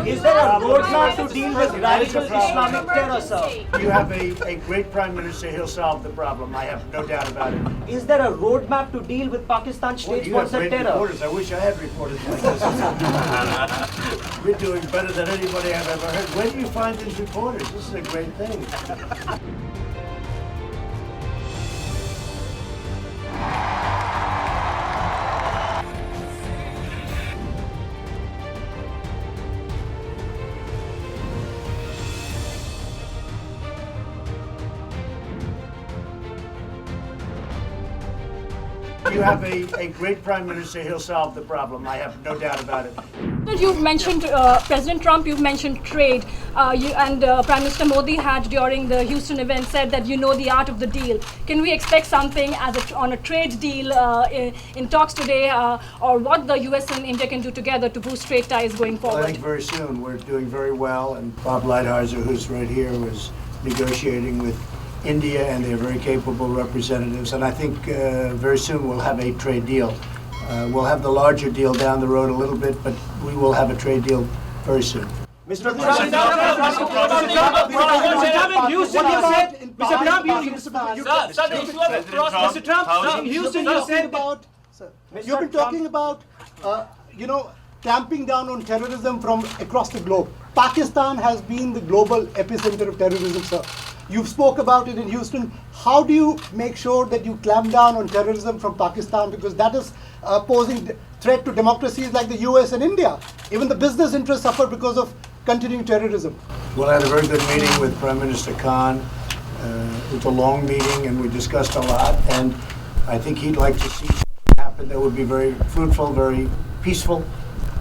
Sir, is there a roadmap to deal with radical Islamic terror, sir? You have a great Prime Minister, he'll solve the problem. I have no doubt about it. Is there a roadmap to deal with Pakistan You have state-sponsored great terror? reporters. I wish I had reporters like this. We're doing better than anybody I've ever heard. Where do you find these reporters? This is a great thing. You have a great Prime Minister, he'll solve the problem. I have no doubt about it. You've mentioned President Trump, you've mentioned trade, and Prime Minister Modi had during the Houston event said that you know the art of the deal. Can we expect something on a trade deal in talks today, or what the US and India can do together to boost trade ties going forward? Well, I think very soon. We're doing very well, and Bob Lighthizer, who's right here, was negotiating with India, and they're very capable representatives, and I think very soon we'll have a trade deal. We'll have the larger deal down the road a little bit, but we will have a trade deal very soon. Mr. Trump, in Houston, you said, Mr. Trump, in Houston, you said about, you've been talking about, clamping down on terrorism from across the globe. Pakistan has been the global epicenter of terrorism, sir. You spoke about it in Houston. How do you make sure that you clamp down on terrorism from Pakistan? Because that is posing threat to democracies like the US and India. Even the business interests suffer because of continuing terrorism. Well, I had a very good meeting with Prime Minister Khan. It was a long meeting, and we discussed a lot. And I think he'd like to see something happen that would be very fruitful, very peaceful.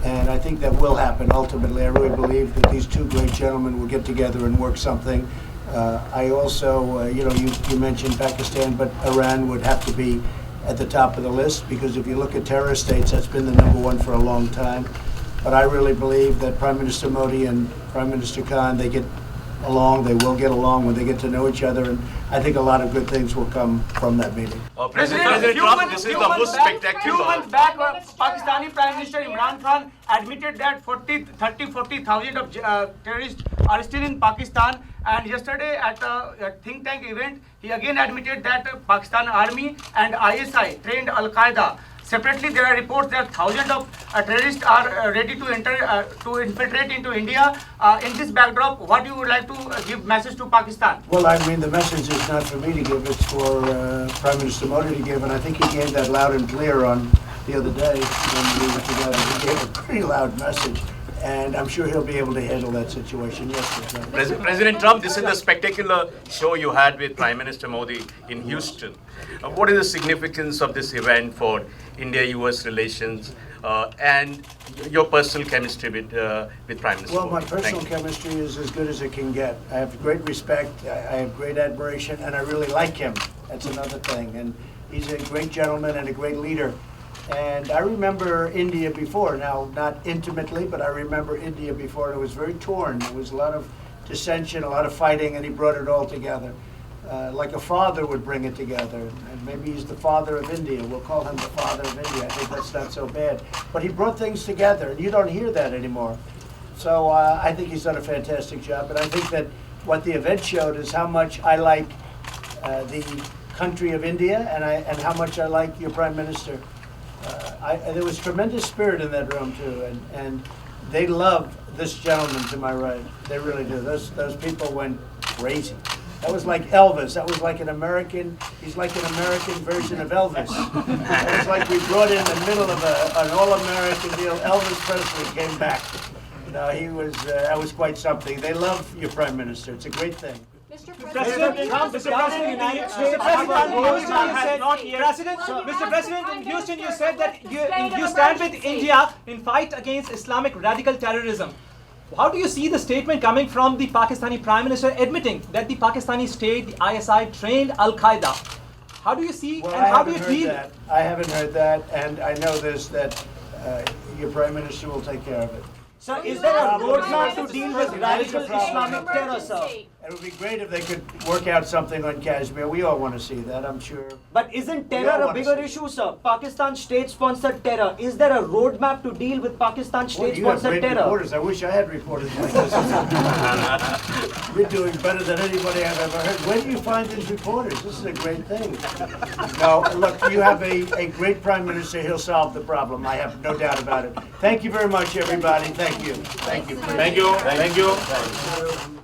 And I think that will happen ultimately. I really believe that these two great gentlemen will get together and work something. I also, you mentioned Pakistan, but Iran would have to be at the top of the list, because if you look at terrorist states, that's been the number one for a long time. But I really believe that Prime Minister Modi and Prime Minister Khan, they get along, they will get along when they get to know each other, and I think a lot of good things will come from that meeting. President Trump, this is the most spectacular. Few months back, Pakistani Prime Minister Imran Khan admitted that 40,000 of terrorists are still in Pakistan. And yesterday at a think tank event, he again admitted that Pakistan Army and ISI trained Al-Qaeda. Separately, there are reports that thousands of terrorists are ready to infiltrate into India. In this backdrop, what you would like to give message to Pakistan? Well, I mean, the message is not for me to give, it's for Prime Minister Modi to give, and I think he gave that loud and clear on the other day when we were together. He gave a pretty loud message, and I'm sure he'll be able to handle that situation. Yes, President Trump, this is the spectacular show you had with Prime Minister Modi in Houston. What is the significance of this event for India-US relations and your personal chemistry with Prime Minister Well, my Modi? personal chemistry is as good as it can get. I have great respect, I have great admiration, and I really like him. That's another thing. And he's a great gentleman and a great leader. And I remember India before, now not intimately, but I remember India before, and it was very torn. There was a lot of dissension, a lot of fighting, and he brought it all together. Like a father would bring it together. And maybe he's the father of India. We'll call him the father of India. I think that's not so bad. But he brought things together, and you don't hear that anymore. So I think he's done a fantastic job. And I think that what the event showed is how much I like the country of India, and how much I like your Prime Minister. There was tremendous spirit in that room too, and they love this gentleman to my right. They really do. Those people went crazy. That was like Elvis. That was like an American. He's like an American version of Elvis. It was like we brought in the middle of an all-American deal. Elvis Presley came back. He was. That was quite something. They love your Prime Minister. It's a great thing. Mr. President, in Houston, you said that you stand with India in fight against Islamic radical terrorism. How do you see the statement coming from the Pakistani Prime Minister admitting that the Pakistani state, the ISI, trained Al-Qaeda? How do you see Well, and how do you deal? I haven't heard that, and I know this, that your Prime Minister will take care of it. Sir, is there a roadmap to deal with radical Islamic terror, sir? A It would be great if they could work out something on Kashmir. We all want to see that, I'm sure. But isn't We all terror a wanna bigger see it. issue, sir? Pakistan state-sponsored terror. Is there a roadmap to deal with Pakistan Boy, you have state-sponsored great terror? reporters. I wish I had reporters like this. We're doing better than anybody I've ever heard. Where do you find these reporters? This is a great thing. No, look, you have a great prime minister. He'll solve the problem. I have no doubt about it. Thank you very much, everybody. Thank you. Thank you. Thank you. Thank you.